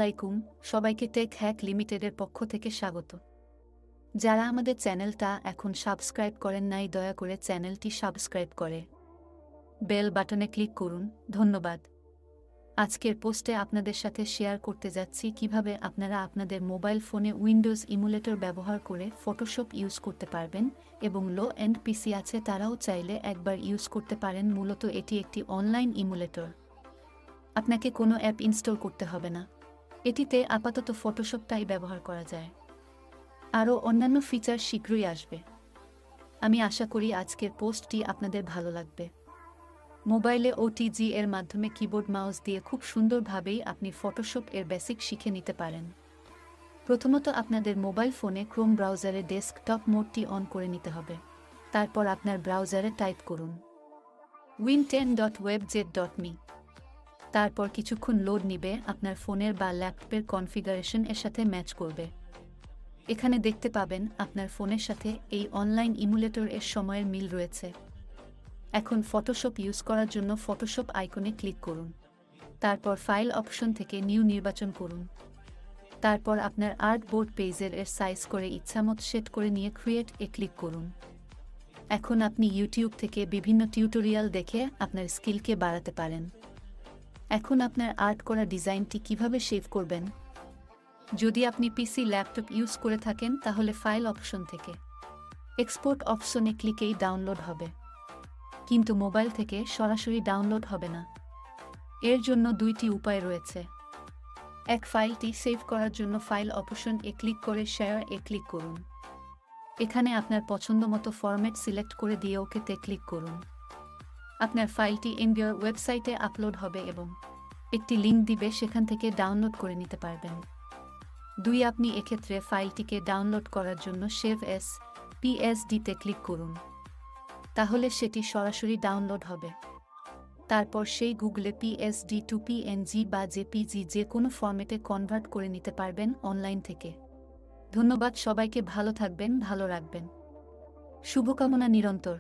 আলাইকুম, সবাইকে take hack লিমিটেডের পক্ষ থেকে স্বাগত। যারা আমাদের চ্যানেলটা এখন সাবস্ক্রাইব করেন নাই, দয়া করে চ্যানেলটি সাবস্ক্রাইব করে বেল বাটনে ক্লিক করুন। ধন্যবাদ। আজকের পোস্টে আপনাদের সাথে শেয়ার করতে যাচ্ছি কিভাবে আপনারা আপনাদের মোবাইল ফোনে উইন্ডোজ ইমুলেটর ব্যবহার করে ফটোশপ ইউজ করতে পারবেন, এবং লো এন্ড পিসি আছে তারাও চাইলে একবার ইউজ করতে পারেন। মূলত এটি একটি অনলাইন ইমুলেটর। আপনাকে কোনো অ্যাপ ইনস্টল করতে হবে না। এটিতে আপাতত ফটোশপটাই ব্যবহার করা যায়। আরও অন্যান্য ফিচার শীঘ্রই আসবে। আমি আশা করি আজকের পোস্টটি আপনাদের ভালো লাগবে। মোবাইলে ওটিজি এর মাধ্যমে কিবোর্ড মাউস দিয়ে খুব সুন্দরভাবেই আপনি ফটোশপ এর বেসিক শিখে নিতে পারেন। প্রথমত আপনাদের মোবাইল ফোনে ক্রোম ব্রাউজারে ডেস্কটপ মোডটি অন করে নিতে হবে। তারপর আপনার ব্রাউজারে টাইপ করুন win10.webjet.me। তারপর কিছুক্ষণ লোড নিবে, আপনার ফোনের বা ল্যাপটপের কনফিগারেশন এর সাথে ম্যাচ করবে। এখানে দেখতে পাবেন আপনার ফোনের সাথে এই অনলাইন ইমুলেটর এর সময়ের মিল রয়েছে। এখন ফটোশপ ইউজ করার জন্য ফটোশপ আইকনে ক্লিক করুন। তারপর ফাইল অপশন থেকে নিউ নির্বাচন করুন। তারপর আপনার আর্টবোর্ড পেজের সাইজ করে ইচ্ছামত সেট করে নিয়ে ক্রিয়েট এ ক্লিক করুন। এখন আপনি ইউটিউব থেকে বিভিন্ন টিউটোরিয়াল দেখে আপনার স্কিলকে বাড়াতে পারেন। এখন আপনার আর্ট করা ডিজাইনটি কিভাবে সেভ করবেন? যদি আপনি পিসি ল্যাপটপ ইউজ করে থাকেন তাহলে ফাইল অপশন থেকে এক্সপোর্ট অপশনে ক্লিকেই ডাউনলোড হবে, কিন্তু মোবাইল থেকে সরাসরি ডাউনলোড হবে না। এর জন্য দুইটি উপায় রয়েছে। এক, ফাইলটি সেভ করার জন্য ফাইল অপশন এ ক্লিক করে শেয়ার এ ক্লিক করুন। এখানে আপনার পছন্দমতো ফরম্যাট সিলেক্ট করে দিয়ে ওকেতে ক্লিক করুন। আপনার ফাইলটি ইন্ডিয়ার ওয়েবসাইটে আপলোড হবে এবং একটি লিঙ্ক দিবে, সেখান থেকে ডাউনলোড করে নিতে পারবেন। দুই, আপনি এক্ষেত্রে ফাইলটিকে ডাউনলোড করার জন্য সেভ এস পিএসডিতে ক্লিক করুন। তাহলে সেটি সরাসরি ডাউনলোড হবে। তারপর সেই গুগলে পিএসডি টু পিএনজি বা জেপিজি যে কোনো ফরম্যাটে কনভার্ট করে নিতে পারবেন অনলাইন থেকে। ধন্যবাদ সবাইকে, ভালো থাকবেন, ভালো রাখবেন। শুভকামনা নিরন্তর।